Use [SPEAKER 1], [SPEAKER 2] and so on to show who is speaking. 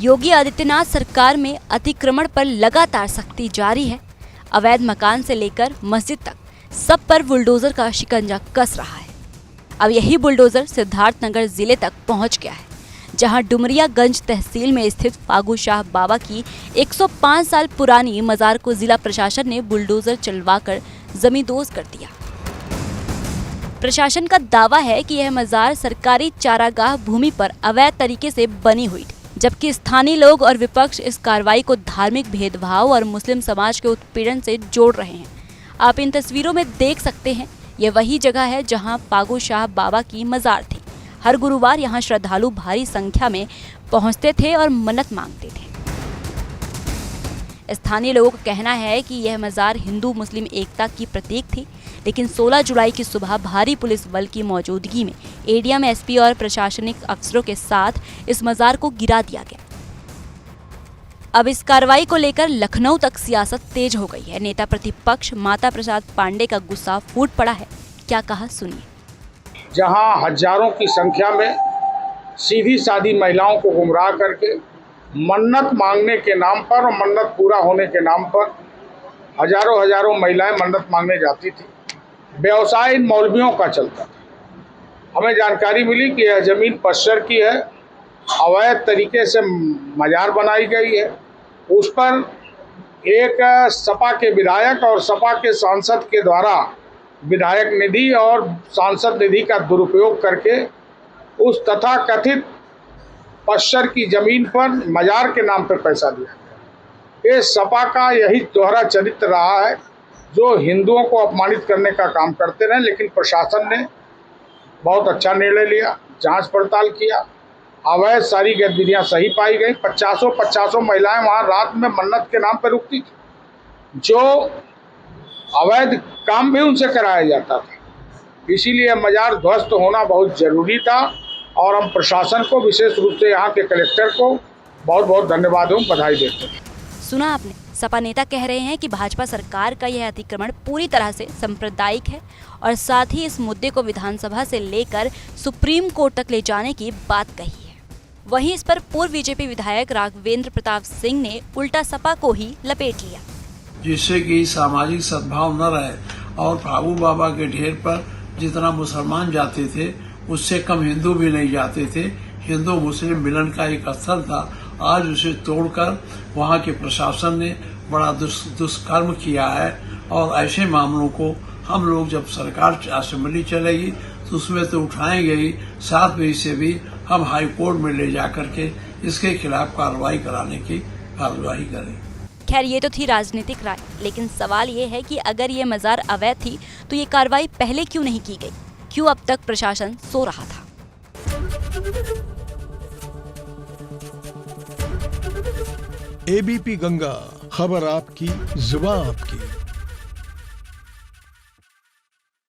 [SPEAKER 1] योगी आदित्यनाथ सरकार में अतिक्रमण पर लगातार सख्ती जारी है। अवैध मकान से लेकर मस्जिद तक सब पर बुलडोजर का शिकंजा कस रहा है। अब यही बुलडोजर सिद्धार्थनगर जिले तक पहुंच गया है, जहां डुमरियागंज तहसील में स्थित फागू शाह बाबा की 105 साल पुरानी मजार को जिला प्रशासन ने बुलडोजर चलवाकर जमींदोज कर दिया। प्रशासन का दावा है कि यह मजार सरकारी चारागाह भूमि पर अवैध तरीके से बनी हुई थी, जबकि स्थानीय लोग और विपक्ष इस कार्रवाई को धार्मिक भेदभाव और मुस्लिम समाज के उत्पीड़न से जोड़ रहे हैं। आप इन तस्वीरों में देख सकते हैं, यह वही जगह है जहां फागू शाह बाबा की मजार थी। हर गुरुवार यहां श्रद्धालु भारी संख्या में पहुंचते थे और मन्नत मांगते थे। स्थानीय लोगों का कहना है कि यह मजार हिंदू मुस्लिम एकता की प्रतीक थी, लेकिन 16 जुलाई की सुबह भारी पुलिस बल की मौजूदगी में एडीएम, एसपी और प्रशासनिक अफसरों के साथ इस मजार को गिरा दिया गया। अब इस कार्रवाई को लेकर लखनऊ तक सियासत तेज हो गई है। नेता प्रतिपक्ष माता प्रसाद पांडे का गुस्सा फूट पड़ा है। क्या कहा, सुनिए।
[SPEAKER 2] जहां हजारों की संख्या में सीधी सादी महिलाओं को गुमराह करके मन्नत मांगने के नाम पर और मन्नत पूरा होने के नाम पर हजारों महिलाएं मन्नत मांगने जाती थी। व्यवसाय इन मौलवियों का चलता था। हमें जानकारी मिली कि यह जमीन पश्चर की है, अवैध तरीके से मजार बनाई गई है। उस पर एक सपा के विधायक और सपा के सांसद के द्वारा विधायक निधि और सांसद निधि का दुरुपयोग करके उस तथाकथित पश्चर की जमीन पर मजार के नाम पर पैसा दिया गया। ये सपा का यही दोहरा चरित्र रहा है, जो हिंदुओं को अपमानित करने का काम करते रहे। लेकिन प्रशासन ने बहुत अच्छा निर्णय लिया, जांच पड़ताल किया, अवैध सारी गतिविधियां सही पाई गई। 50 महिलाएं वहां रात में मन्नत के नाम पर रुकती थी, जो अवैध काम भी उनसे कराया जाता था। इसीलिए मजार ध्वस्त होना बहुत जरूरी था और हम प्रशासन को, विशेष रूप से यहाँ के कलेक्टर को बहुत बहुत धन्यवाद एवं बधाई देते हैं।
[SPEAKER 1] सुना आपने, सपा नेता कह रहे हैं कि भाजपा सरकार का यह अतिक्रमण पूरी तरह से सांप्रदायिक है और साथ ही इस मुद्दे को विधानसभा से लेकर सुप्रीम कोर्ट तक ले जाने की बात कही है। वहीं इस पर पूर्व बीजेपी विधायक राघवेंद्र प्रताप सिंह ने उल्टा सपा को ही लपेट लिया,
[SPEAKER 3] जिससे कि सामाजिक सद्भाव न रहे और फागू बाबा के ढेर पर जितना मुसलमान जाते थे उससे कम हिंदू भी नहीं जाते थे। हिंदू मुस्लिम मिलन का एक स्थल था, आज उसे तोड़कर वहां के प्रशासन ने बड़ा दुष्कर्म किया है। और ऐसे मामलों को हम लोग जब सरकार असेंबली चलेगी तो उसमें तो उठाएंगे ही, साथ में इसे भी हम हाई कोर्ट में ले जाकर के इसके खिलाफ कार्रवाई कराने की कार्यवाही करें।
[SPEAKER 1] खैर, ये तो थी राजनीतिक राय, लेकिन सवाल ये है कि अगर ये मजार अवैध थी तो ये कार्रवाई पहले क्यों नहीं की गई? क्यों अब तक प्रशासन सो रहा था?
[SPEAKER 4] एबीपी गंगा, खबर आपकी, जुबान आपकी।